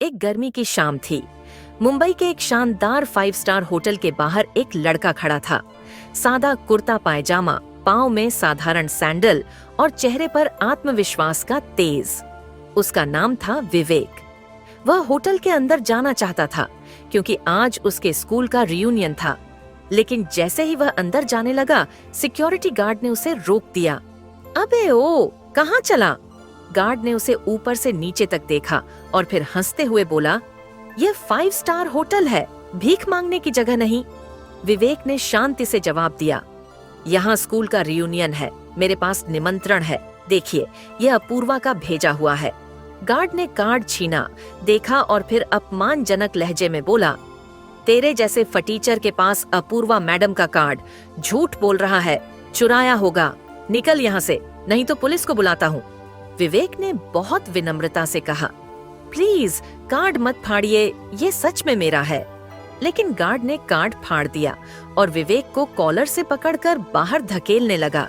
एक गर्मी की शाम थी। मुंबई के एक शानदार 5 स्टार होटल के बाहर एक लड़का खड़ा था। सादा कुर्ता पायजामा, पाँव में साधारण सैंडल और चेहरे पर आत्मविश्वास का तेज। उसका नाम था विवेक। वह होटल के अंदर जाना चाहता था क्योंकि आज उसके स्कूल का रियूनियन था, लेकिन जैसे ही वह अंदर जाने लगा, सिक्योरिटी गार्ड ने उसे रोक दिया। अबे ओ, कहाँ चला? गार्ड ने उसे ऊपर से नीचे तक देखा और फिर हंसते हुए बोला, यह 5 स्टार होटल है, भीख मांगने की जगह नहीं। विवेक ने शांति से जवाब दिया, यहाँ स्कूल का रियूनियन है, मेरे पास निमंत्रण है। देखिए, यह अपूर्वा का भेजा हुआ है। गार्ड ने कार्ड छीना, देखा और फिर अपमानजनक लहजे में बोला, तेरे जैसे फटीचर के पास अपूर्वा मैडम का कार्ड, झूठ बोल रहा है, चुराया होगा। निकल यहाँ से, नहीं तो पुलिस को बुलाता हूँ। विवेक ने बहुत विनम्रता से कहा, प्लीज कार्ड मत फाड़िए, ये सच में मेरा है। लेकिन गार्ड ने कार्ड फाड़ दिया और विवेक को कॉलर से पकड़कर बाहर धकेलने लगा।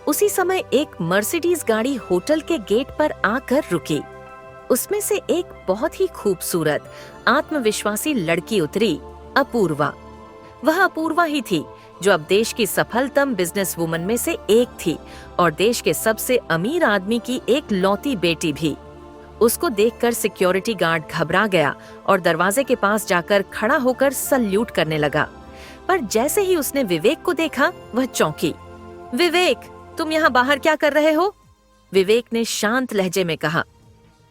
उसी समय एक मर्सिडीज गाड़ी होटल के गेट पर आकर रुकी। उसमें से एक बहुत ही खूबसूरत, आत्मविश्वासी लड़की उतरी, अपूर्वा। वह अपूर्वा ही थी जो अब देश की सफलतम बिजनेस वुमन में से एक थी और देश के सबसे अमीर आदमी की एक लौती बेटी भी। उसको देखकर सिक्योरिटी गार्ड घबरा गया और दरवाजे के पास जाकर खड़ा होकर सल्यूट करने लगा। पर जैसे ही उसने विवेक को देखा, वह चौंकी। विवेक, तुम यहाँ बाहर क्या कर रहे हो? विवेक ने शांत लहजे में कहा,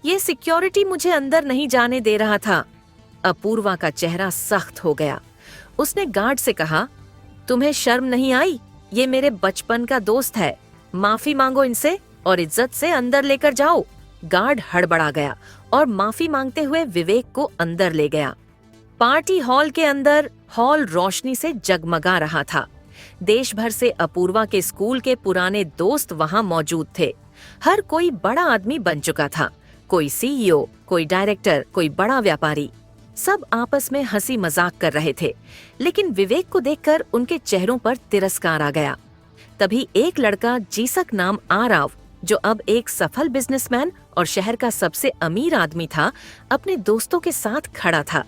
ये सिक्योरिटी मुझे अंदर नहीं जाने दे रहा था। अपूर्वा का चेहरा सख्त हो गया। उसने गार्ड से कहा, तुम्हें शर्म नहीं आई? ये मेरे बचपन का दोस्त है, माफी मांगो इनसे और इज्जत से अंदर लेकर जाओ। गार्ड हड़बड़ा गया और माफी मांगते हुए विवेक को अंदर ले गया। पार्टी हॉल के अंदर हॉल रोशनी से जगमगा रहा था। देश भर से अपूर्वा के स्कूल के पुराने दोस्त वहां मौजूद थे। हर कोई बड़ा आदमी बन चुका था, कोई सीईओ, कोई डायरेक्टर, कोई बड़ा व्यापारी। सब आपस में हंसी मजाक कर रहे थे, लेकिन विवेक को देखकर उनके चेहरों पर तिरस्कार आ गया। तभी एक लड़का जीसक नाम आरव, जो अब एक सफल बिजनेसमैन और शहर का सबसे अमीर आदमी था, अपने दोस्तों के साथ खड़ा था।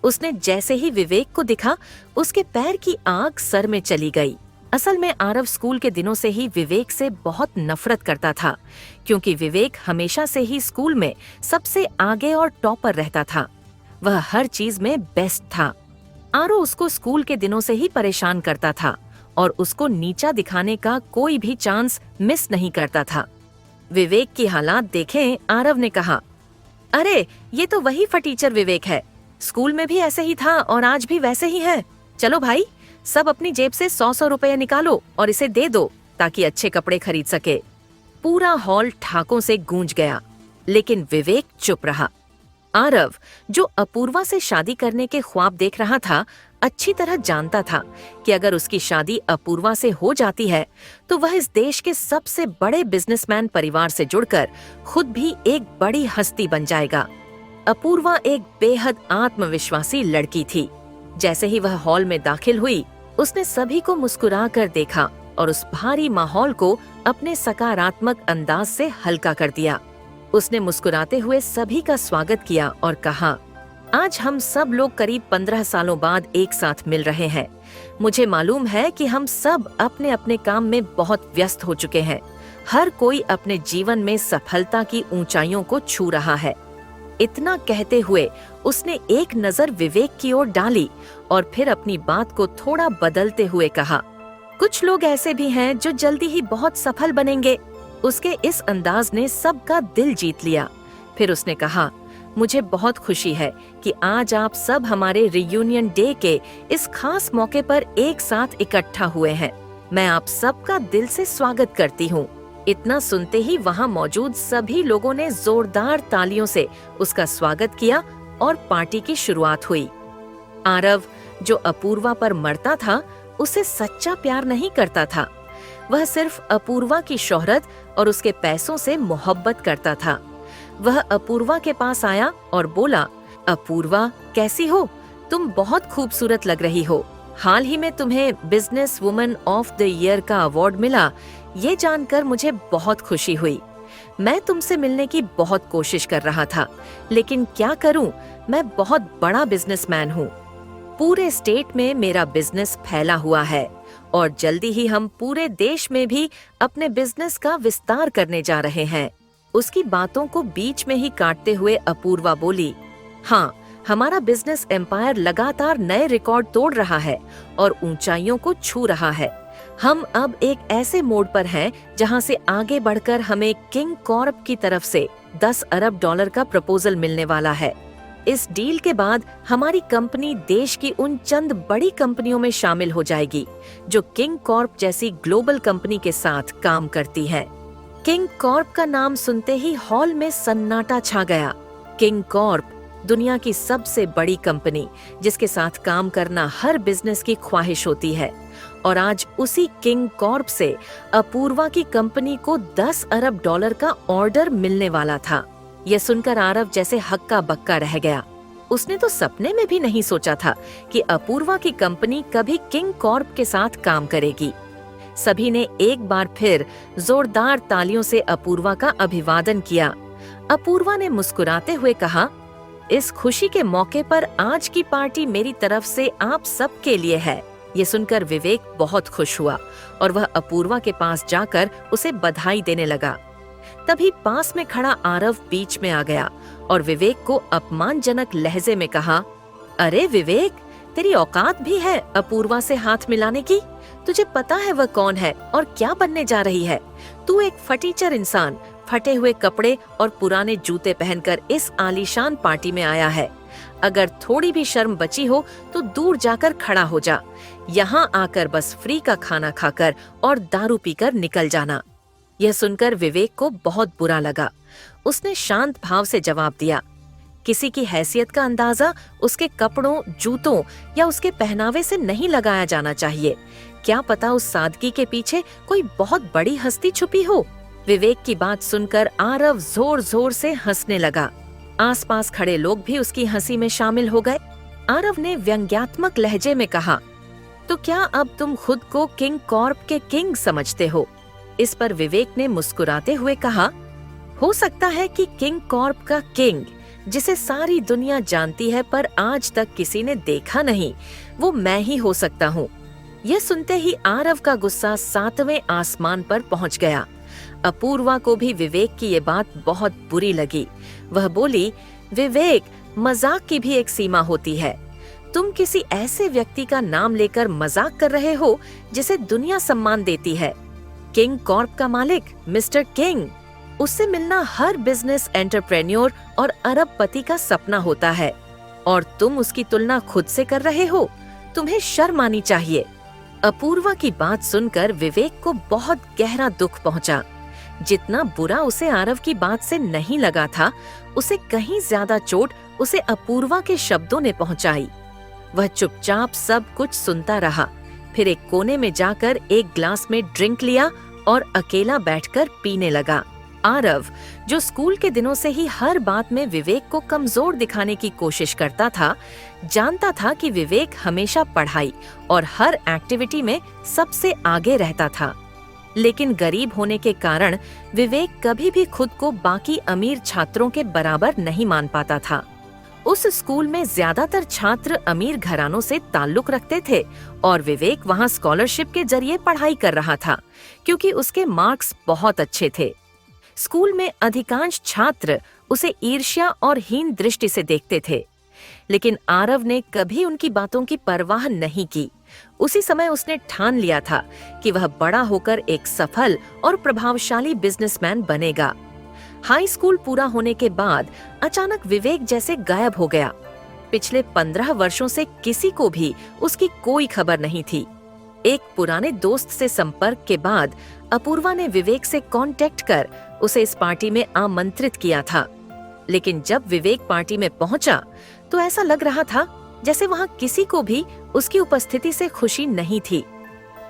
उसने जैसे ही विवेक को दिखा, उसके पैर की आग सर में चली गई। असल में आरव स्कूल के दिनों से ही विवेक से बहुत नफरत करता था, क्योंकि विवेक हमेशा से ही स्कूल में सबसे आगे और टॉपर रहता था। वह हर चीज में बेस्ट था। आरव उसको स्कूल के दिनों से ही परेशान करता था और उसको नीचा दिखाने का कोई भी चांस मिस नहीं करता था। विवेक की हालात देखें, आरव ने कहा, अरे ये तो वही फटीचर विवेक है, स्कूल में भी ऐसे ही था और आज भी वैसे ही है। चलो भाई, सब अपनी जेब से 100-100 रुपए निकालो और इसे दे दो ताकि अच्छे कपड़े खरीद सके। पूरा हॉल ठाकों से गूंज गया, लेकिन विवेक चुप रहा। आरव, जो अपूर्वा से शादी करने के ख्वाब देख रहा था, अच्छी तरह जानता था कि अगर उसकी शादी अपूर्वा से हो जाती है तो वह इस देश के सबसे बड़े बिजनेसमैन परिवार से जुड़कर खुद भी एक बड़ी हस्ती बन जाएगा। अपूर्वा एक बेहद आत्मविश्वासी लड़की थी। जैसे ही वह हॉल में दाखिल हुई, उसने सभी को मुस्कुरा कर देखा और उस भारी माहौल को अपने सकारात्मक अंदाज से हल्का कर दिया। उसने मुस्कुराते हुए सभी का स्वागत किया और कहा, आज हम सब लोग करीब 15 सालों बाद एक साथ मिल रहे हैं। मुझे मालूम है कि हम सब अपने अपने काम में बहुत व्यस्त हो चुके हैं। हर कोई अपने जीवन में सफलता की ऊंचाइयों को छू रहा है। इतना कहते हुए उसने एक नजर विवेक की ओर डाली और फिर अपनी बात को थोड़ा बदलते हुए कहा, कुछ लोग ऐसे भी हैं जो जल्दी ही बहुत सफल बनेंगे। उसके इस अंदाज ने सबका दिल जीत लिया। फिर उसने कहा, मुझे बहुत खुशी है कि आज आप सब हमारे रियूनियन डे के इस खास मौके पर एक साथ इकट्ठा हुए हैं। मैं आप सबका दिल से स्वागत करती हूँ। इतना सुनते ही वहाँ मौजूद सभी लोगों ने जोरदार तालियों से उसका स्वागत किया और पार्टी की शुरुआत हुई। आरव, जो अपूर्वा पर मरता था, उसे सच्चा प्यार नहीं करता था। वह सिर्फ अपूर्वा की शोहरत और उसके पैसों से मोहब्बत करता था। वह अपूर्वा के पास आया और बोला, अपूर्वा कैसी हो? तुम बहुत खूबसूरत लग रही हो। हाल ही में तुम्हें business woman of the year का अवार्ड मिला, ये जानकर मुझे बहुत खुशी हुई। मैं तुमसे मिलने की बहुत कोशिश कर रहा था, लेकिन क्या करूं, मैं बहुत बड़ा बिजनेसमैन हूं। पूरे स्टेट में मेरा बिजनेस फैला हुआ है और जल्दी ही हम पूरे देश में भी अपने बिजनेस का विस्तार करने जा रहे हैं। उसकी बातों को बीच में ही काटते हुए अपूर्वा बोली, हाँ, हमारा बिजनेस एम्पायर लगातार नए रिकॉर्ड तोड़ रहा है और ऊंचाइयों को छू रहा है। हम अब एक ऐसे मोड़ पर हैं जहां से आगे बढ़कर हमें किंग कॉर्प की तरफ से 10 अरब डॉलर का प्रपोजल मिलने वाला है। इस डील के बाद हमारी कंपनी देश की उन चंद बड़ी कंपनियों में शामिल हो जाएगी जो किंग कॉर्प जैसी ग्लोबल कंपनी के साथ काम करती है। किंग कॉर्प का नाम सुनते ही हॉल में सन्नाटा छा गया। किंग कॉर्प दुनिया की सबसे बड़ी कंपनी, जिसके साथ काम करना हर बिजनेस की ख्वाहिश होती है, और आज उसी किंग कॉर्प से अपूर्वा की कंपनी को 10 अरब डॉलर का ऑर्डर मिलने वाला था। यह सुनकर आरव जैसे हक्का बक्का रह गया। उसने तो सपने में भी नहीं सोचा था कि अपूर्वा की कंपनी कभी किंग कॉर्प के साथ काम करेगी। सभी ने एक बार फिर जोरदार तालियों से अपूर्वा का अभिवादन किया। अपूर्वा ने मुस्कुराते हुए कहा, इस खुशी के मौके पर आज की पार्टी मेरी तरफ से आप सबके लिए है। ये सुनकर विवेक बहुत खुश हुआ और वह अपूर्वा के पास जाकर उसे बधाई देने लगा। तभी पास में खड़ा आरव बीच में आ गया और विवेक को अपमानजनक लहजे में कहा, अरे विवेक, तेरी औकात भी है अपूर्वा से हाथ मिलाने की? तुझे पता है वह कौन है और क्या बनने जा रही है? तू एक फटीचर इंसान, फटे हुए कपड़े और पुराने जूते पहनकर इस आलीशान पार्टी में आया है। अगर थोड़ी भी शर्म बची हो तो दूर जाकर खड़ा हो जा। यहाँ आकर बस फ्री का खाना खाकर और दारू पीकर निकल जाना। यह सुनकर विवेक को बहुत बुरा लगा। उसने शांत भाव से जवाब दिया, किसी की हैसियत का अंदाजा उसके कपड़ों, जूतों या उसके पहनावे से नहीं लगाया जाना चाहिए। क्या पता उस सादगी के पीछे कोई बहुत बड़ी हस्ती छुपी हो। विवेक की बात सुनकर आरव जोर जोर से हंसने लगा। आसपास खड़े लोग भी उसकी हंसी में शामिल हो गए। आरव ने व्यंग्यात्मक लहजे में कहा, तो क्या अब तुम खुद को किंग कॉर्प के किंग समझते हो? इस पर विवेक ने मुस्कुराते हुए कहा, हो सकता है कि किंग कॉर्प का किंग, जिसे सारी दुनिया जानती है पर आज तक किसी ने देखा नहीं, वो मैं ही हो सकता हूँ। यह सुनते ही आरव का गुस्सा 7वें आसमान पर पहुँच गया। अपूर्वा को भी विवेक की ये बात बहुत बुरी लगी। वह बोली, विवेक, मजाक की भी एक सीमा होती है। तुम किसी ऐसे व्यक्ति का नाम लेकर मजाक कर रहे हो जिसे दुनिया सम्मान देती है। किंग कॉर्प का मालिक मिस्टर किंग, उससे मिलना हर बिजनेस एंटरप्रेन्योर और अरबपति का सपना होता है, और तुम उसकी तुलना खुद से कर रहे हो। तुम्हें शर्म आनी चाहिए। अपूर्वा की बात सुनकर विवेक को बहुत गहरा दुख पहुंचा। जितना बुरा उसे आरव की बात से नहीं लगा था, उसे कहीं ज्यादा चोट उसे अपूर्वा के शब्दों ने पहुंचाई। वह चुपचाप सब कुछ सुनता रहा, फिर एक कोने में जाकर एक ग्लास में ड्रिंक लिया और अकेला बैठकर पीने लगा। आरव, जो स्कूल के दिनों से ही हर बात में विवेक को कमजोर दिखाने की कोशिश करता था, जानता था कि विवेक हमेशा पढ़ाई और हर एक्टिविटी में सबसे आगे रहता था। लेकिन गरीब होने के कारण विवेक कभी भी खुद को बाकी अमीर छात्रों के बराबर नहीं मान पाता था। उस स्कूल में ज्यादातर छात्र अमीर घरानों से ताल्लुक रखते थे और विवेक वहां स्कॉलरशिप के जरिए पढ़ाई कर रहा था, क्योंकि उसके मार्क्स बहुत अच्छे थे। स्कूल में अधिकांश छात्र उसे ईर्ष्या और हीन दृष्टि से देखते थे, लेकिन आरव ने कभी उनकी बातों की परवाह नहीं की। उसी समय उसने ठान लिया था कि वह बड़ा होकर एक सफल और प्रभावशाली बिजनेसमैन बनेगा। हाई स्कूल पूरा होने के बाद अचानक विवेक जैसे गायब हो गया। पिछले 15 वर्षों से किसी को भी उसकी कोई खबर नहीं थी। एक पुराने दोस्त से संपर्क के बाद अपूर्वा ने विवेक से कांटेक्ट कर उसे इस पार्टी में आमंत्रित किया था, लेकिन जब विवेक पार्टी में पहुंचा तो ऐसा लग रहा था जैसे वहां किसी को भी उसकी उपस्थिति से खुशी नहीं थी।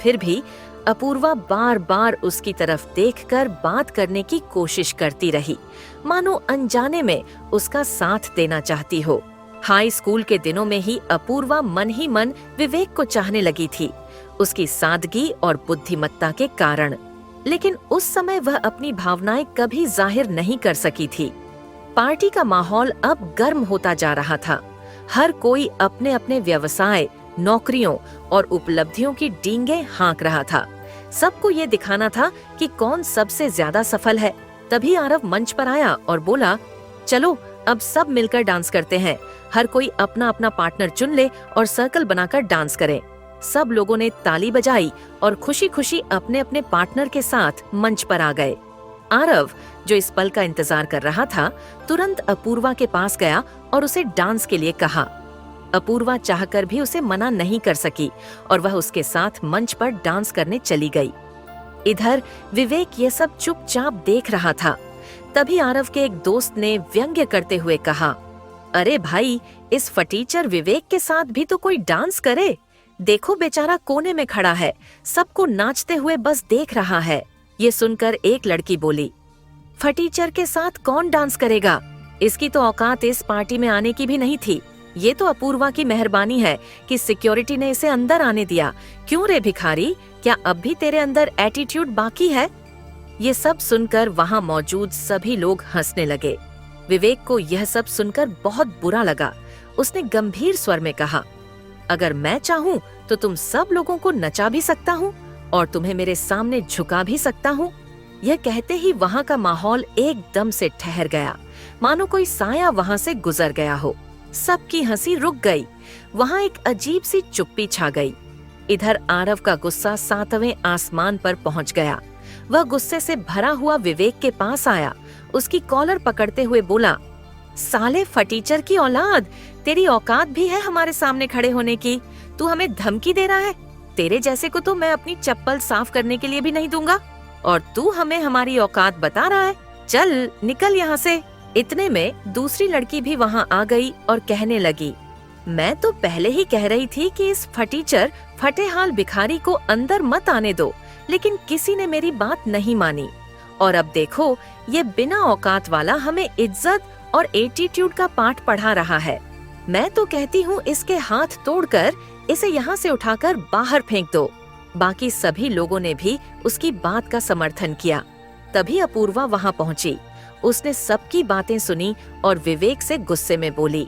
फिर भी अपूर्वा बार बार उसकी तरफ देखकर बात करने की कोशिश करती रही, मानो अनजाने में उसका साथ देना चाहती हो। हाई स्कूल के दिनों में ही अपूर्वा मन ही मन विवेक को चाहने लगी थी, उसकी सादगी और बुद्धिमत्ता के कारण। लेकिन उस समय वह अपनी भावनाएं कभी जाहिर नहीं कर सकी थी। पार्टी का माहौल अब गर्म होता जा रहा था। हर कोई अपने अपने व्यवसाय, नौकरियों और उपलब्धियों की डींगे हाँक रहा था। सबको ये दिखाना था कि कौन सबसे ज्यादा सफल है। तभी आरव मंच पर आया और बोला, चलो अब सब मिलकर डांस करते हैं। हर कोई अपना अपना पार्टनर चुन ले और सर्कल बनाकर डांस करें। सब लोगों ने ताली बजाई और खुशी खुशी अपने अपने पार्टनर के साथ मंच पर आ गए। आरव, जो इस पल का इंतजार कर रहा था, तुरंत अपूर्वा के पास गया और उसे डांस के लिए कहा। अपूर्वा चाहकर भी उसे मना नहीं कर सकी और वह उसके साथ मंच पर डांस करने चली गई। इधर विवेक ये सब चुपचाप देख रहा था। तभी आरव के एक दोस्त ने व्यंग्य करते हुए कहा, अरे भाई, इस फटीचर विवेक के साथ भी तो कोई डांस करे। देखो बेचारा कोने में खड़ा है, सबको नाचते हुए बस देख रहा है। ये सुनकर एक लड़की बोली, फटीचर के साथ कौन डांस करेगा? इसकी तो औकात इस पार्टी में आने की भी नहीं थी। ये तो अपूर्वा की मेहरबानी है कि सिक्योरिटी ने इसे अंदर आने दिया। क्यों रे भिखारी, क्या अब भी तेरे अंदर एटीट्यूड बाकी है? ये सब सुनकर वहाँ मौजूद सभी लोग हंसने लगे। विवेक को यह सब सुनकर बहुत बुरा लगा। उसने गंभीर स्वर में कहा, अगर मैं चाहूँ तो तुम सब लोगों को नचा भी सकता हूँ और तुम्हें मेरे सामने झुका भी सकता हूँ। यह कहते ही वहाँ का माहौल एकदम से ठहर गया, मानो कोई साया वहाँ से गुजर गया हो। सबकी हंसी रुक गई। वहाँ एक अजीब सी चुप्पी छा गई। इधर आरव का गुस्सा 7वें आसमान पर पहुँच गया। वह गुस्से से भरा हुआ विवेक के पास आया, उसकी कॉलर पकड़ते हुए बोला, साले फटीचर की औलाद, तेरी औकात भी है हमारे सामने खड़े होने की? तू हमें धमकी दे रहा है? तेरे जैसे को तो मैं अपनी चप्पल साफ करने के लिए भी नहीं दूंगा, और तू हमें हमारी औकात बता रहा है? चल निकल यहाँ से। इतने में दूसरी लड़की भी वहाँ आ गई और कहने लगी, मैं तो पहले ही कह रही थी कि इस फटीचर फटेहाल भिखारी को अंदर मत आने दो, लेकिन किसी ने मेरी बात नहीं मानी। और अब देखो, ये बिना औकात वाला हमें इज्जत और एटीट्यूड का पाठ पढ़ा रहा है। मैं तो कहती हूँ इसके हाथ तोड़कर इसे यहाँ से उठाकर बाहर फेंक दो। बाकी सभी लोगों ने भी उसकी बात का समर्थन किया। तभी अपूर्वा वहाँ पहुँची। उसने सबकी बातें सुनी और विवेक से गुस्से में बोली,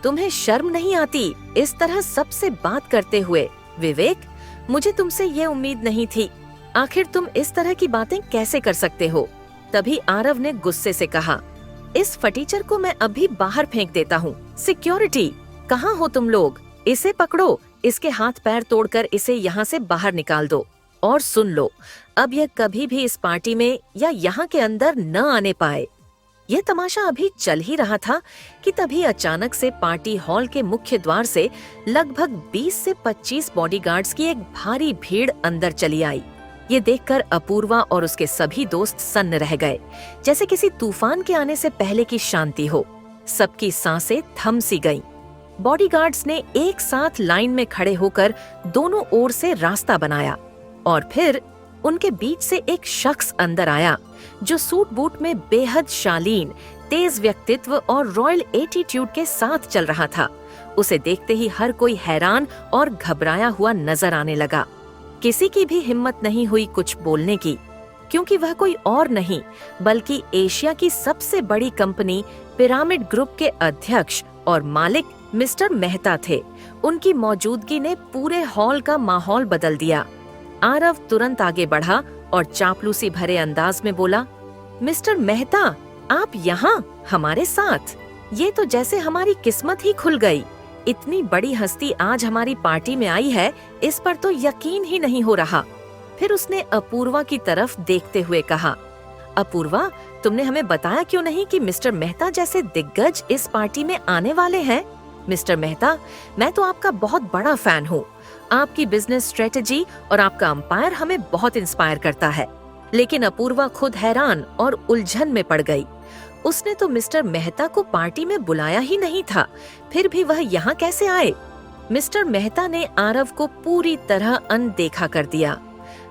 तुम्हें शर्म नहीं आती इस तरह सबसे बात करते हुए? विवेक, मुझे तुमसे ये उम्मीद नहीं थी। आखिर तुम इस तरह की बातें कैसे कर सकते हो? तभी आरव ने गुस्से से कहा, इस फटीचर को मैं अभी बाहर फेंक देता हूँ। सिक्योरिटी, कहाँ हो तुम लोग? इसे पकड़ो, इसके हाथ पैर तोड़कर इसे यहाँ से बाहर निकाल दो। और सुन लो, अब यह कभी भी इस पार्टी में या यहाँ के अंदर न आने पाए। यह तमाशा अभी चल ही रहा था कि तभी अचानक से पार्टी हॉल के मुख्य द्वार से लगभग 20 से 25 बॉडीगार्ड्स की एक भारी भीड़ अंदर चली आई। ये देखकर अपूर्वा और उसके सभी दोस्त सन्न रह गए, जैसे किसी तूफान के आने से पहले की शांति हो। सबकी सांसें थम सी गईं। बॉडीगार्ड्स ने एक साथ लाइन में खड़े होकर दोनों ओर से रास्ता बनाया और फिर उनके बीच से एक शख्स अंदर आया जो सूट बूट में बेहद शालीन, तेज व्यक्तित्व और रॉयल एटीट्यूड के साथ चल रहा था। उसे देखते ही हर कोई हैरान और घबराया हुआ नजर आने लगा। किसी की भी हिम्मत नहीं हुई कुछ बोलने की, क्योंकि वह कोई और नहीं बल्कि एशिया की सबसे बड़ी कंपनी पिरामिड ग्रुप के अध्यक्ष और मालिक मिस्टर मेहता थे। उनकी मौजूदगी ने पूरे हॉल का माहौल बदल दिया। आरव तुरंत आगे बढ़ा और चापलूसी भरे अंदाज में बोला, मिस्टर मेहता, आप यहाँ हमारे साथ? ये तो जैसे हमारी किस्मत ही खुल गई। इतनी बड़ी हस्ती आज हमारी पार्टी में आई है, इस पर तो यकीन ही नहीं हो रहा। फिर उसने अपूर्वा की तरफ देखते हुए कहा, अपूर्वा, तुमने हमें बताया क्यों नहीं कि मिस्टर मेहता जैसे दिग्गज इस पार्टी में आने वाले हैं? मिस्टर मेहता, मैं तो आपका बहुत बड़ा फैन हूँ। आपकी बिजनेस स्ट्रेटेजी और आपका अंपायर हमें बहुत इंस्पायर करता है। लेकिन अपूर्वा खुद हैरान और उलझन में पड़ गई। उसने तो मिस्टर मेहता को पार्टी में बुलाया ही नहीं था, फिर भी वह यहाँ कैसे आए? मिस्टर मेहता ने आरव को पूरी तरह अनदेखा कर दिया।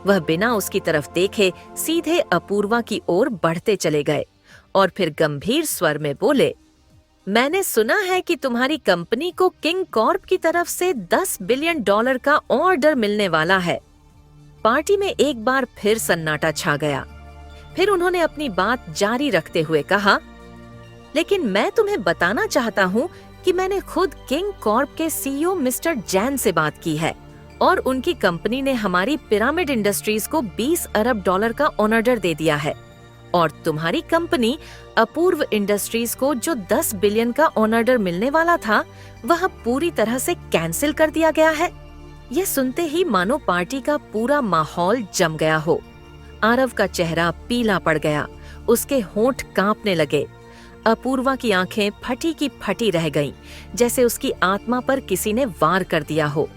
वह बिना उसकी तरफ देखे सीधे अपूर्वा की ओर बढ़ते चले गए और फिर गंभीर स्वर में बोले, मैंने सुना है कि तुम्हारी कंपनी को किंग कॉर्प की तरफ से $10 बिलियन का ऑर्डर मिलने वाला है। पार्टी में एक बार फिर सन्नाटा छा गया। फिर उन्होंने अपनी बात जारी रखते हुए कहा, लेकिन मैं तुम्हें बताना चाहता हूँ कि मैंने खुद किंग कॉर्प के सीईओ मिस्टर जैन से बात की है और उनकी कंपनी ने हमारी पिरामिड इंडस्ट्रीज को 20 अरब डॉलर का ऑर्डर दे दिया है और तुम्हारी कंपनी अपूर्व इंडस्ट्रीज को जो 10 बिलियन का ऑर्डर मिलने वाला था वह पूरी तरह से कैंसिल कर दिया गया है। यह सुनते ही मानो पार्टी का पूरा माहौल जम गया हो। आरव का चेहरा पीला पड़ गया, उसके होंठ कांपने लगे। अपूर्वा की आंखें फटी की फटी रह गईं, जैसे उसकी आत्मा पर किसी ने वार कर दिया हो।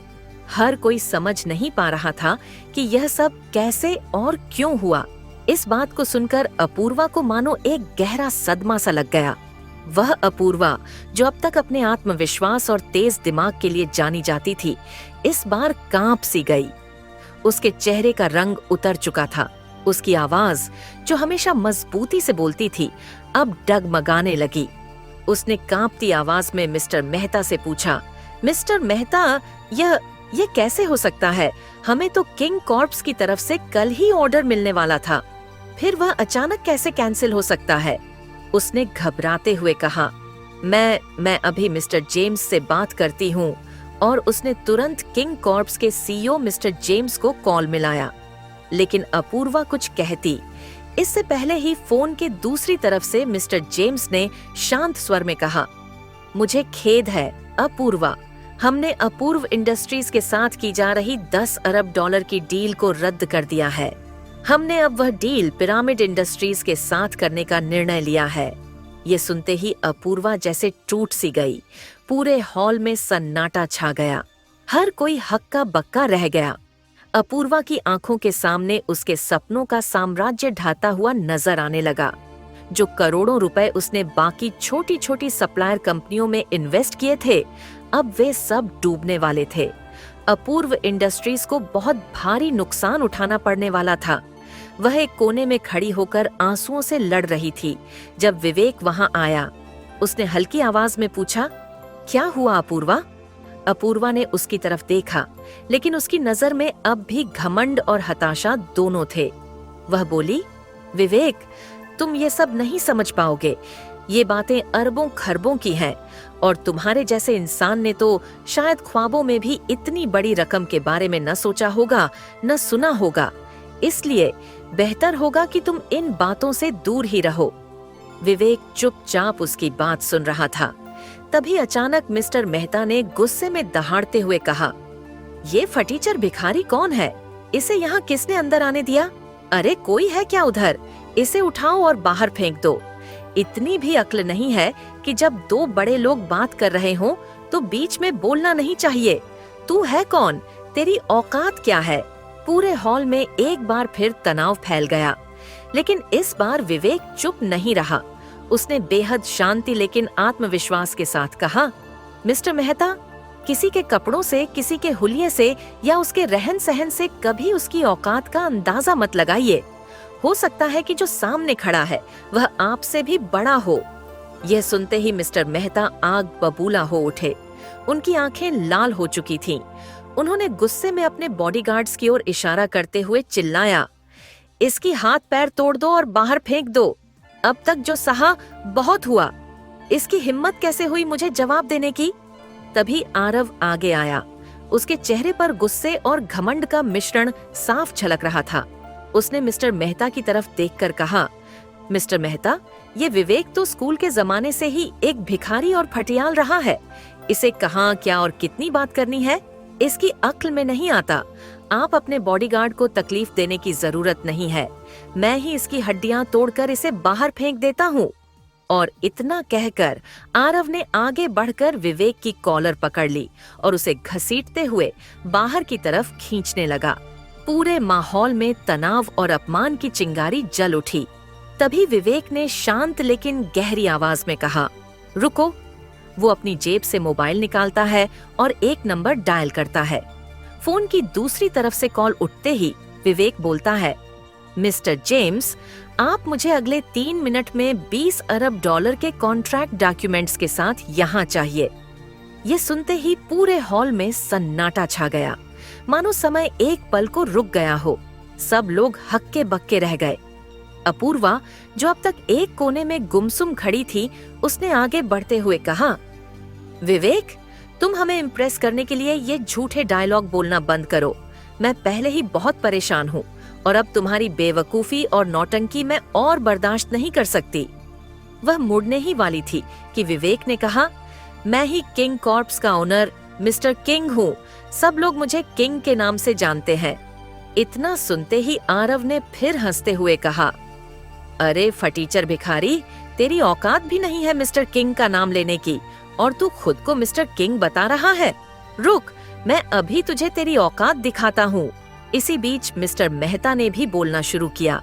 हर कोई समझ नहीं पा रहा था कि यह सब कैसे और क्यों हुआ। इस बात को सुनकर अपूर्वा को मानो एक गहरा सदमा सा लग गया। वह अपूर्वा जो अब तक अपने आत्मविश्वास और तेज दिमाग के लिए जानी जाती थी, इस बार कांप सी गई। उसके चेहरे का रंग उतर चुका था। उसकी आवाज जो हमेशा मजबूती से बोलती थी, अब डगमगाने लगी। उसने कांपती आवाज में मिस्टर मेहता से पूछा, मिस्टर मेहता, यह कैसे हो सकता है? हमें तो किंग कॉर्प्स की तरफ से कल ही ऑर्डर मिलने वाला था, फिर वह अचानक कैसे कैंसिल हो सकता है? उसने घबराते हुए कहा, मैं अभी मिस्टर जेम्स से बात करती हूँ। और उसने तुरंत किंग कॉर्प्स के सीईओ मिस्टर जेम्स को कॉल मिलाया। लेकिन अपूर्वा कुछ कहती, इससे पहले ही फोन के दूसरी तरफ से मिस्टर जेम्स ने शांत स्वर में कहा, मुझे खेद है अपूर्वा, हमने अपूर्व इंडस्ट्रीज के साथ की जा रही 10 अरब डॉलर की डील को रद्द कर दिया है। हमने अब वह डील पिरामिड इंडस्ट्रीज के साथ करने का निर्णय लिया है। ये सुनते ही अपूर्वा जैसे टूट सी गई। पूरे हॉल में सन्नाटा छा गया। हर कोई हक्का बक्का रह गया। अपूर्वा की आंखों के सामने उसके सपनों का साम्राज्य ढाता हुआ नजर आने लगा। जो करोड़ों रुपए उसने बाकी छोटी छोटी सप्लायर कंपनियों में इन्वेस्ट किए थे, अब वे सब डूबने वाले थे। अपूर्व इंडस्ट्रीज को बहुत भारी नुकसान उठाना पड़ने वाला था। वह एक कोने में खड़ी होकर आंसुओं से लड़ रही थी जब विवेक वहां आया। उसने हल्की आवाज में पूछा, क्या हुआ अपूर्वा? अपूर्वा ने उसकी तरफ देखा, लेकिन उसकी नजर में अब भी घमंड और हताशा दोनों थे। वह बोली, विवेक, तुम ये सब नहीं समझ पाओगे। ये बातें अरबों खरबों की हैं और तुम्हारे जैसे इंसान ने तो शायद ख्वाबों में भी इतनी बड़ी रकम के बारे में न सोचा होगा, न सुना होगा। इसलिए बेहतर होगा कि तुम इन बातों से दूर ही रहो। विवेक चुपचाप उसकी बात सुन रहा था। तभी अचानक मिस्टर मेहता ने गुस्से में दहाड़ते हुए कहा, ये फटीचर भिखारी कौन है? इसे यहाँ किसने अंदर आने दिया? अरे कोई है क्या उधर? इसे उठाओ और बाहर फेंक दो। इतनी भी अक्ल नहीं है कि जब दो बड़े लोग बात कर रहे हों तो बीच में बोलना नहीं चाहिए। तू है कौन? तेरी औकात क्या है? पूरे हॉल में एक बार फिर तनाव फैल गया। लेकिन इस बार विवेक चुप नहीं रहा। उसने बेहद शांति लेकिन आत्मविश्वास के साथ कहा, मिस्टर मेहता, किसी के कपड़ों से, किसी के हुलिये से या उसके रहन सहन से कभी उसकी औकात का अंदाजा मत लगाइए। हो सकता है कि जो सामने खड़ा है वह आपसे भी बड़ा हो। यह सुनते ही मिस्टर मेहता आग बबूला हो उठे। उनकी आंखें लाल हो चुकी थीं। उन्होंने गुस्से में अपने बॉडीगार्ड्स की ओर इशारा करते हुए चिल्लाया, इसकी हाथ पैर तोड़ दो और बाहर फेंक दो। अब तक जो सहा बहुत हुआ। इसकी हिम्मत कैसे हुई मुझे जवाब देने की? तभी आरव आगे आया। उसके चेहरे पर गुस्से और घमंड का मिश्रण साफ झलक रहा था। उसने मिस्टर मेहता की तरफ देखकर कहा, मिस्टर मेहता, ये विवेक तो स्कूल के जमाने से ही एक भिखारी और फटियाल रहा है। इसे कहाँ, क्या और कितनी बात करनी है, इसकी अक्ल में नहीं आता। आप अपने बॉडीगार्ड को तकलीफ देने की जरूरत नहीं है। मैं ही इसकी हड्डियां तोड़कर इसे बाहर फेंक देता हूँ। और इतना कहकर आरव ने आगे बढ़कर विवेक की कॉलर पकड़ ली और उसे घसीटते हुए बाहर की तरफ खींचने लगा। पूरे माहौल में तनाव और अपमान की चिंगारी जल उठी। तभी विवेक ने शांत लेकिन गहरी आवाज में कहा, रुको। वो अपनी जेब से मोबाइल निकालता है और एक नंबर डायल करता है। फोन की दूसरी तरफ से कॉल उठते ही विवेक बोलता है, मिस्टर जेम्स, आप मुझे अगले 3 मिनट में 20 अरब डॉलर के कॉन्ट्रैक्ट डॉक्यूमेंट्स के साथ यहाँ चाहिए। ये सुनते ही पूरे हॉल में सन्नाटा छा गया। मानो समय एक पल को रुक गया हो। सब लोग हक्के बक्के रह गए। अपूर्वा, जो अब तक एक कोने में गुमसुम खड़ी थी, उसने आगे बढ़ते हुए कहा, विवेक, तुम हमें इम्प्रेस करने के लिए ये झूठे डायलॉग बोलना बंद करो। मैं पहले ही बहुत परेशान हूँ और अब तुम्हारी बेवकूफी और नौटंकी मैं और बर्दाश्त नहीं कर सकती। वह मुड़ने ही वाली थी कि विवेक ने कहा, मैं ही किंग कॉर्प्स का ओनर मिस्टर किंग हूँ। सब लोग मुझे किंग के नाम से जानते हैं। इतना सुनते ही आरव ने फिर हंसते हुए कहा, अरे फटीचर भिखारी, तेरी औकात भी नहीं है मिस्टर किंग का नाम लेने की, और तू खुद को मिस्टर किंग बता रहा है। रुक, मैं अभी तुझे तेरी औकात दिखाता हूँ। इसी बीच मिस्टर मेहता ने भी बोलना शुरू किया,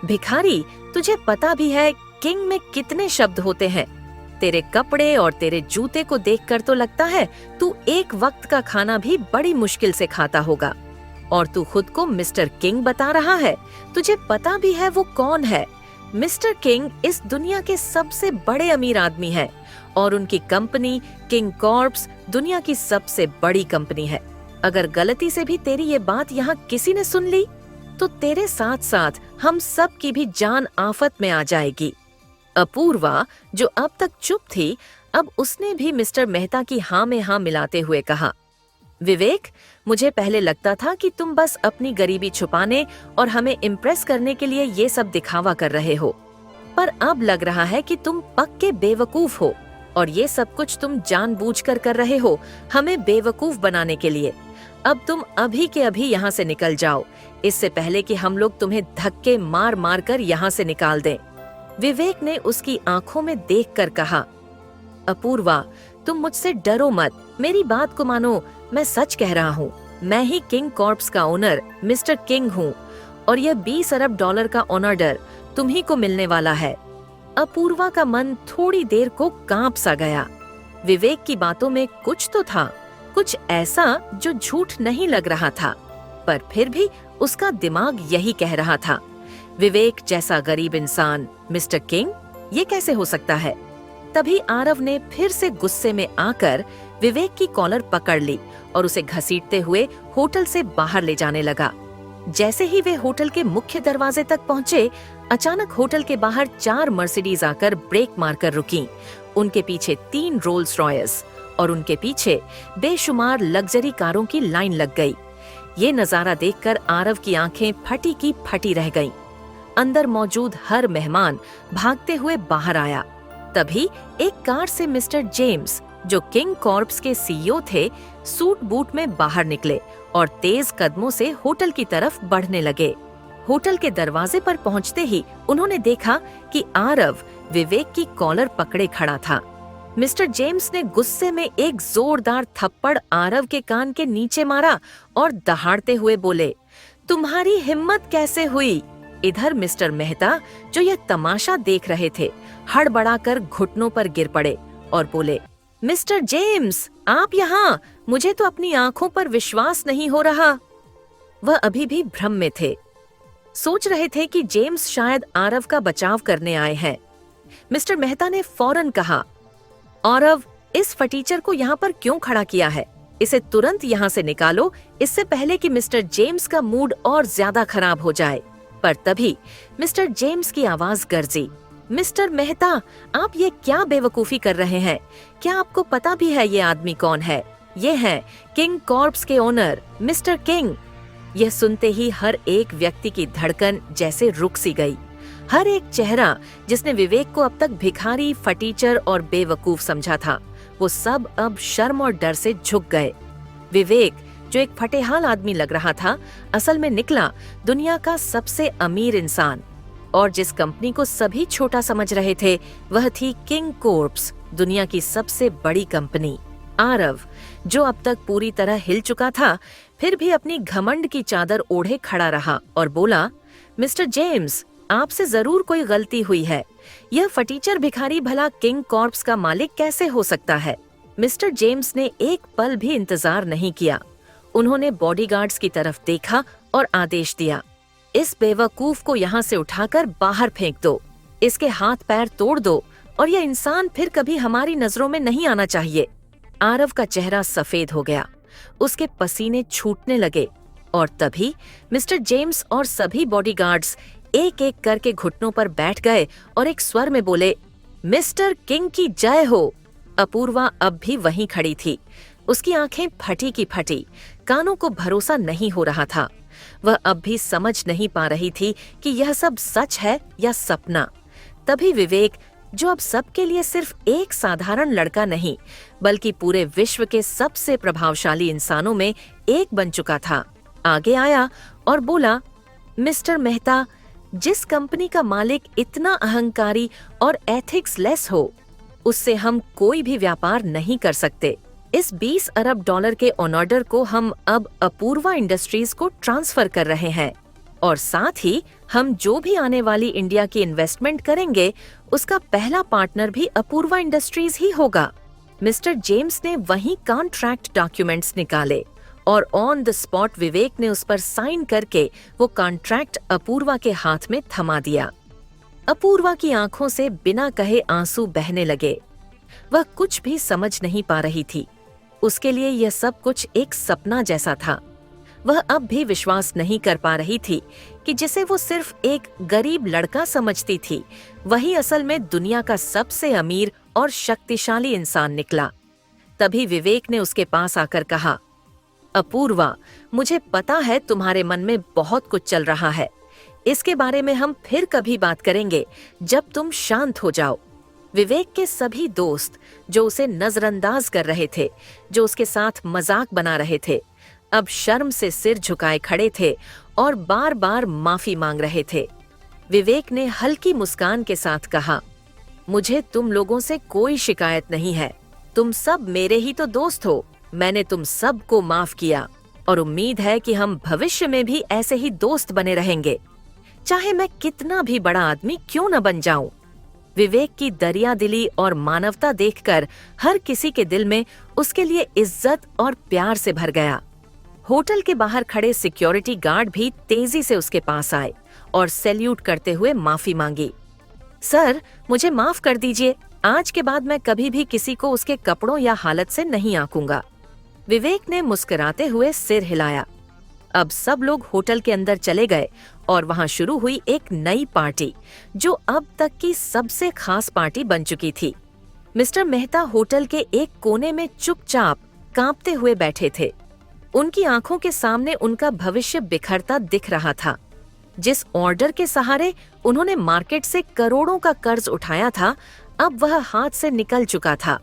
भिखारी, तुझे पता भी है किंग में कितने शब्द होते हैं। तेरे कपड़े और तेरे जूते को देखकर तो लगता है तू एक वक्त का खाना भी बड़ी मुश्किल से खाता होगा, और तू खुद को मिस्टर किंग बता रहा है। तुझे पता भी है वो कौन है। मिस्टर किंग इस दुनिया के सबसे बड़े अमीर आदमी हैं, और उनकी कंपनी किंग कॉर्प्स दुनिया की सबसे बड़ी कंपनी है। अगर गलती से भी तेरी ये बात यहाँ किसी ने सुन ली तो तेरे साथ साथ हम सब की भी जान आफत में आ जाएगी। अपूर्वा, जो अब तक चुप थी, अब उसने भी मिस्टर मेहता की हाँ में हाँ मिलाते हुए कहा, विवेक, मुझे पहले लगता था कि तुम बस अपनी गरीबी छुपाने और हमें इम्प्रेस करने के लिए ये सब दिखावा कर रहे हो, पर अब लग रहा है कि तुम पक्के बेवकूफ हो, और ये सब कुछ तुम जानबूझकर कर रहे हो, हमें बेवकूफ बनाने के लिए। अब तुम अभी के अभी यहाँ से निकल जाओ, इससे पहले कि हम लोग तुम्हें धक्के मार मार कर यहाँ से निकाल दें। विवेक ने उसकी आंखों में देखकर कहा, अपूर्वा, तुम मुझसे डरो मत, मेरी बात को मानो, मैं सच कह रहा हूँ। मैं ही किंग कॉर्प्स का ओनर मिस्टर किंग हूँ, और यह 20 अरब डॉलर का ऑनर तुम्ही को मिलने वाला है। अपूर्वा का मन थोड़ी देर को कांप सा गया। विवेक की बातों में कुछ तो था, कुछ ऐसा जो झूठ नहीं लग रहा था, पर फिर भी उसका दिमाग यही कह रहा था, विवेक जैसा गरीब इंसान मिस्टर किंग, ये कैसे हो सकता है। तभी आरव ने फिर से गुस्से में आकर विवेक की कॉलर पकड़ ली और उसे घसीटते हुए होटल से बाहर ले जाने लगा। जैसे ही वे होटल के मुख्य दरवाजे तक पहुंचे, अचानक होटल के बाहर 4 मर्सिडीज आकर ब्रेक मारकर रुकीं। उनके पीछे 3 रोल्स रॉयस और उनके पीछे बेशुमार लग्जरी कारों की लाइन लग गई। ये नजारा देखकर आरव की आंखें फटी की फटी रह गईं। अंदर मौजूद हर मेहमान भागते हुए बाहर आया। तभी एक कार से मिस्टर जेम्स, जो किंग कॉर्प्स के सीईओ थे, सूट बूट में बाहर निकले और तेज कदमों से होटल की तरफ बढ़ने लगे। होटल के दरवाजे पर पहुंचते ही उन्होंने देखा कि आरव विवेक की कॉलर पकड़े खड़ा था। मिस्टर जेम्स ने गुस्से में एक जोरदार थप्पड़ आरव के कान के नीचे मारा और दहाड़ते हुए बोले, तुम्हारी हिम्मत कैसे हुई। इधर मिस्टर मेहता, जो यह तमाशा देख रहे थे, हड़बड़ाकर घुटनों पर गिर पड़े और बोले, मिस्टर जेम्स, आप यहाँ, मुझे तो अपनी आंखों पर विश्वास नहीं हो रहा। वह अभी भी भ्रम में थे, सोच रहे थे कि जेम्स शायद आरव का बचाव करने आए हैं। मिस्टर मेहता ने फौरन कहा, आरव, इस फटीचर को यहाँ पर क्यों खड़ा किया है? इसे तुरंत यहाँ से निकालो, इससे पहले कि मिस्टर जेम्स का मूड और ज्यादा खराब हो जाए। पर तभी मिस्टर जेम्स की आवाज गरजी, मिस्टर मेहता, आप ये क्या बेवकूफी कर रहे हैं? क्या आपको पता भी है ये आदमी कौन है? ये है किंग कॉर्प्स के ओनर मिस्टर किंग। यह सुनते ही हर एक व्यक्ति की धड़कन जैसे रुक सी गई। हर एक चेहरा जिसने विवेक को अब तक भिखारी, फटीचर और बेवकूफ समझा था, वो सब अब शर्म और डर से झुक गए। विवेक, जो एक फटेहाल आदमी लग रहा था, असल में निकला दुनिया का सबसे अमीर इंसान। और जिस कंपनी को सभी छोटा समझ रहे थे, वह थी किंग कॉर्प्स, दुनिया की सबसे बड़ी कंपनी। आरव, जो अब तक पूरी तरह हिल चुका था, फिर भी अपनी घमंड की चादर ओढ़े खड़ा रहा और बोला, मिस्टर जेम्स, आपसे जरूर कोई गलती हुई है। यह फटीचर भिखारी भला किंग कॉर्प्स का मालिक कैसे हो सकता है? मिस्टर जेम्स ने एक पल भी इंतजार नहीं किया। उन्होंने बॉडीगार्ड्स की तरफ देखा और आदेश दिया, इस बेवकूफ को यहाँ से उठाकर बाहर फेंक दो, इसके हाथ पैर तोड़ दो, और यह इंसान फिर कभी हमारी नजरों में नहीं आना चाहिए। आरव का चेहरा सफेद हो गया। उसके पसीने छूटने लगे और तभी मिस्टर जेम्स और सभी बॉडीगार्ड्स एक एक करके घुटनों पर बैठ गए और एक स्वर में बोले, मिस्टर किंग की जय हो। अपूर्वा अब भी वहीं खड़ी थी। उसकी आंखें फटी की फटी, कानों को भरोसा नहीं हो रहा था। वह अब भी समझ नहीं पा रही थी कि यह सब सच है या सपना। तभी विवेक, जो अब सबके लिए सिर्फ एक साधारण लड़का नहीं बल्कि पूरे विश्व के सबसे प्रभावशाली इंसानों में एक बन चुका था, आगे आया और बोला, मिस्टर मेहता, जिस कंपनी का मालिक इतना अहंकारी और एथिक्स लेस हो, उससे हम कोई भी व्यापार नहीं कर सकते। इस 20 अरब डॉलर के ऑर्डर को हम अब अपूर्वा इंडस्ट्रीज को ट्रांसफर कर रहे हैं और साथ ही हम जो भी आने वाली इंडिया की इन्वेस्टमेंट करेंगे उसका पहला पार्टनर भी अपूर्वा इंडस्ट्रीज ही होगा। मिस्टर जेम्स ने वहीं कॉन्ट्रैक्ट डॉक्यूमेंट्स निकाले और ऑन द स्पॉट विवेक ने उस पर साइन करके वो कॉन्ट्रैक्ट अपूर्वा के हाथ में थमा दिया। अपूर्वा की आंखों से बिना कहे आंसू बहने लगे। वह कुछ भी समझ नहीं पा रही थी। उसके लिए यह सब कुछ एक सपना जैसा था। वह अब भी विश्वास नहीं कर पा रही थी कि जिसे वो सिर्फ एक गरीब लड़का समझती थी, वही असल में दुनिया का सबसे अमीर और शक्तिशाली इंसान निकला। तभी विवेक ने उसके पास आकर कहा, अपूर्वा, मुझे पता है तुम्हारे मन में बहुत कुछ चल रहा है। इसके बारे में हम फिर कभी बात करेंगे जब तुम शांत हो जाओ। विवेक के सभी दोस्त जो उसे नजरअंदाज कर रहे थे, जो उसके साथ मजाक बना रहे थे, अब शर्म से सिर झुकाए खड़े थे और बार बार माफी मांग रहे थे। विवेक ने हल्की मुस्कान के साथ कहा, मुझे तुम लोगों से कोई शिकायत नहीं है। तुम सब मेरे ही तो दोस्त हो। मैंने तुम सब को माफ किया और उम्मीद है कि हम भविष्य में भी ऐसे ही दोस्त बने रहेंगे, चाहे मैं कितना भी बड़ा आदमी क्यों न बन जाऊं। विवेक की दरियादिली और मानवता देखकर हर किसी के दिल में उसके लिए इज्जत और प्यार से भर गया। होटल के बाहर खड़े सिक्योरिटी गार्ड भी तेजी से उसके पास आए और सैल्यूट करते हुए माफी मांगी। सर, मुझे माफ कर दीजिए। आज के बाद मैं कभी भी किसी को उसके कपड़ों या हालत से नहीं आंकूंगा। विवेक ने मुस्कुराते हुए सिर हिलाया। अब सब लोग होटल के अंदर चले गए और वहां शुरू हुई एक नई पार्टी, जो अब तक की सबसे खास पार्टी बन चुकी थी। मिस्टर मेहता होटल के एक कोने में चुपचाप कांपते हुए बैठे थे। उनकी आंखों के सामने उनका भविष्य बिखरता दिख रहा था। जिस ऑर्डर के सहारे उन्होंने मार्केट से करोड़ों का कर्ज उठाया था, अब वह हाथ से निकल चुका था।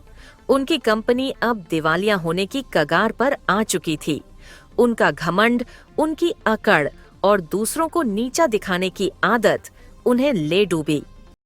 उनकी कंपनी अब दिवालिया होने की कगार पर आ चुकी थी। उनका घमंड, उनकी अकड़ और दूसरों को नीचा दिखाने की आदत उन्हें ले डूबी।